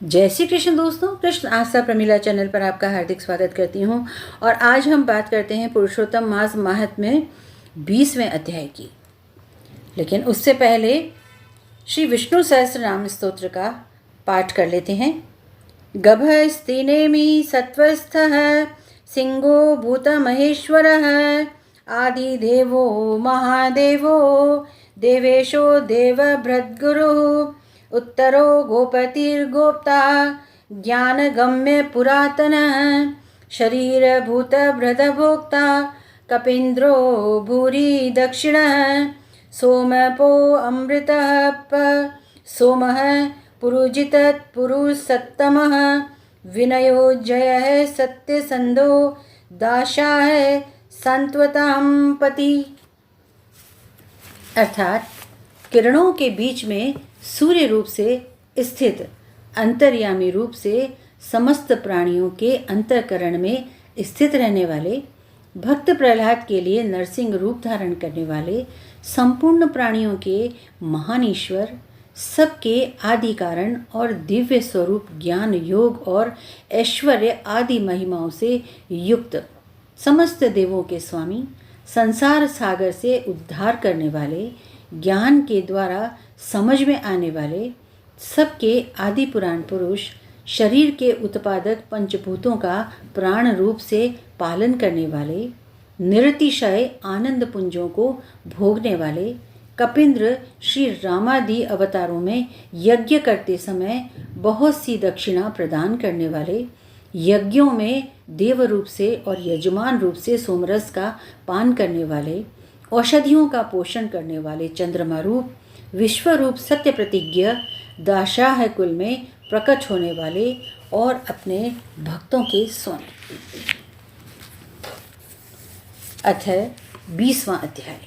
जय श्री कृष्ण दोस्तों, कृष्ण आस्था प्रमिला चैनल पर आपका हार्दिक स्वागत करती हूँ। और आज हम बात करते हैं पुरुषोत्तम मास माहात्म्य 20वें अध्याय की। लेकिन उससे पहले श्री विष्णु सहस्त्र नाम स्तोत्र का पाठ कर लेते हैं। गभस्तिनेमि सत्वस्थः सिंहो भूतमहेश्वरः आदिदेवो महादेवो देवेशो देवभृद्गुरुः उत्तरो गोपतिर्गोप्ता ज्ञानगम्य पुरातनः शरीरभूतभृतभोक्ता कपीन्द्रो भूरि दक्षिणः सोमपो अमृतः सोमः पुरुजितत्पुरुषोत्तमः विनयो जयः सत्यसन्धो दाशाः सांत्वतां पति। अर्थात किरणों के बीच में सूर्य रूप से स्थित अंतर्यामी रूप से समस्त प्राणियों के अंतःकरण में स्थित रहने वाले भक्त प्रहलाद के लिए नरसिंह रूप धारण करने वाले संपूर्ण प्राणियों के महान ईश्वर, सबके आदि कारण और दिव्य स्वरूप ज्ञान योग और ऐश्वर्य आदि महिमाओं से युक्त समस्त देवों के स्वामी, संसार सागर से उद्धार करने वाले, ज्ञान के द्वारा समझ में आने वाले, सबके आदि पुराण पुरुष, शरीर के उत्पादक पंचभूतों का प्राण रूप से पालन करने वाले, निरतिशय आनंद पुंजों को भोगने वाले, कपिंद्र श्री रामादि अवतारों में यज्ञ करते समय बहुत सी दक्षिणा प्रदान करने वाले, यज्ञों में देव रूप से और यजमान रूप से सोमरस का पान करने वाले, औषधियों का पोषण करने वाले चंद्रमा रूप, विश्व रूप सत्य प्रतिज्ञ दाशाह कुल में प्रकट होने वाले और अपने भक्तों के स्वामी। अतः 20वां अध्याय।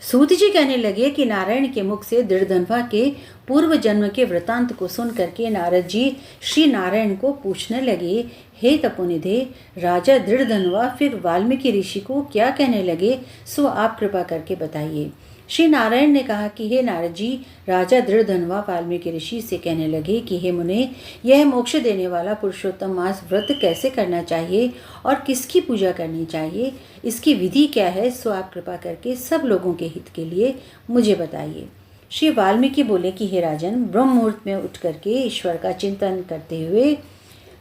सूत जी कहने लगे कि नारायण के मुख से दृढ़धन्वा के पूर्व जन्म के वृतांत को सुन करके नारद जी श्री नारायण को पूछने लगे, हे तपोनिधे, राजा दृढ़धन्वा फिर वाल्मीकि ऋषि को क्या कहने लगे, सो आप कृपा करके बताइए। श्री नारायण ने कहा कि हे नारद जी, राजा दृढ़धन्वा वाल्मीकि ऋषि से कहने लगे कि हे मुने, यह मोक्ष देने वाला पुरुषोत्तम मास व्रत कैसे करना चाहिए और किसकी पूजा करनी चाहिए, इसकी विधि क्या है, सो आप कृपा करके सब लोगों के हित के लिए मुझे बताइए। श्री वाल्मीकि बोले कि हे राजन, ब्रह्म मुहूर्त में उठ करके ईश्वर का चिंतन करते हुए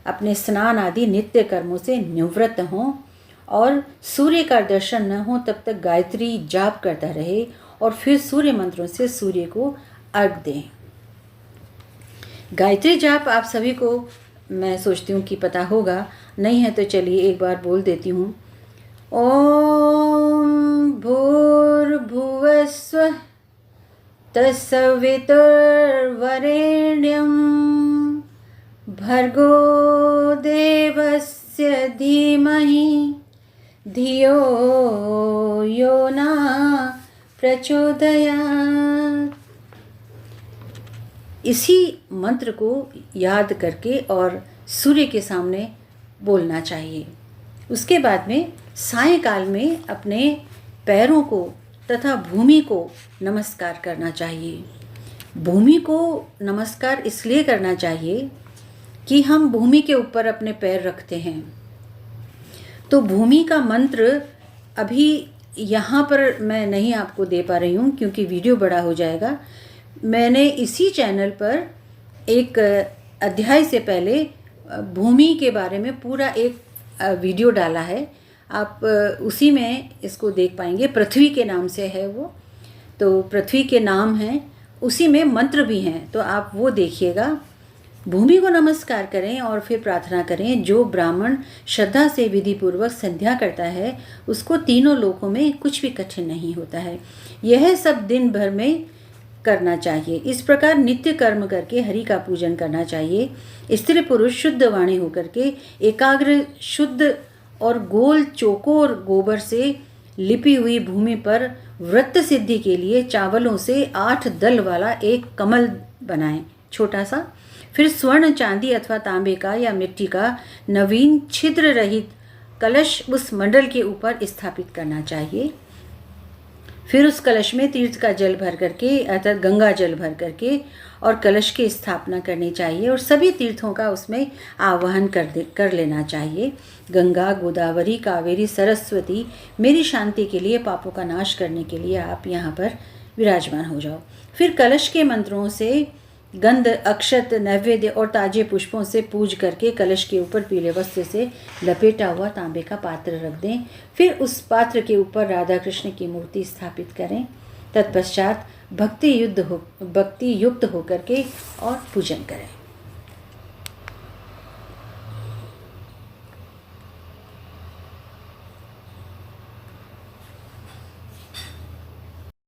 अपने स्नान आदि नित्य कर्मों से निवृत्त हों और सूर्य का दर्शन न हो तब तक गायत्री जाप करता रहे और फिर सूर्य मंत्रों से सूर्य को अर्घ दें। गायत्री जाप आप सभी को मैं सोचती हूँ कि पता होगा, नहीं है तो चलिए एक बार बोल देती हूँ। ओम भूर्भुवस्वः तत्सवितुर्वरेण्यं भर्गो देवस्य धीमहि धियो यो न प्रचोदयात्। इसी मंत्र को याद करके और सूर्य के सामने बोलना चाहिए। उसके बाद में सायंकाल में अपने पैरों को तथा भूमि को नमस्कार करना चाहिए। भूमि को नमस्कार इसलिए करना चाहिए कि हम भूमि के ऊपर अपने पैर रखते हैं, तो भूमि का मंत्र अभी यहाँ पर मैं नहीं आपको दे पा रही हूँ क्योंकि वीडियो बड़ा हो जाएगा। मैंने इसी चैनल पर एक अध्याय से पहले भूमि के बारे में पूरा एक वीडियो डाला है, आप उसी में इसको देख पाएंगे। पृथ्वी के नाम से है वो, तो पृथ्वी के नाम हैं, उसी में मंत्र भी हैं, तो आप वो देखिएगा। भूमि को नमस्कार करें और फिर प्रार्थना करें। जो ब्राह्मण श्रद्धा से विधि पूर्वक संध्या करता है उसको तीनों लोकों में कुछ भी कठिन नहीं होता है। यह सब दिन भर में करना चाहिए। इस प्रकार नित्य कर्म करके हरि का पूजन करना चाहिए। स्त्री पुरुष शुद्ध वाणी होकर के एकाग्र शुद्ध और गोल चौकोर गोबर से लिपी हुई भूमि पर व्रत सिद्धि के लिए चावलों से 8 दल वाला एक कमल बनाएं, छोटा सा। फिर स्वर्ण चांदी अथवा तांबे का या मिट्टी का नवीन छिद्र रहित कलश उस मंडल के ऊपर स्थापित करना चाहिए। फिर उस कलश में तीर्थ का जल भर करके अर्थात गंगा जल भर करके और कलश की स्थापना करनी चाहिए और सभी तीर्थों का उसमें आवाहन कर लेना चाहिए। गंगा, गोदावरी, कावेरी, सरस्वती, मेरी शांति के लिए, पापों का नाश करने के लिए आप यहाँ पर विराजमान हो जाओ। फिर कलश के मंत्रों से गंध, अक्षत, नैवेद्य और ताजे पुष्पों से पूज करके कलश के ऊपर पीले वस्त्र से लपेटा हुआ तांबे का पात्र रख दें। फिर उस पात्र के ऊपर राधा कृष्ण की मूर्ति स्थापित करें। तत्पश्चात भक्ति युक्त होकर के और पूजन करें।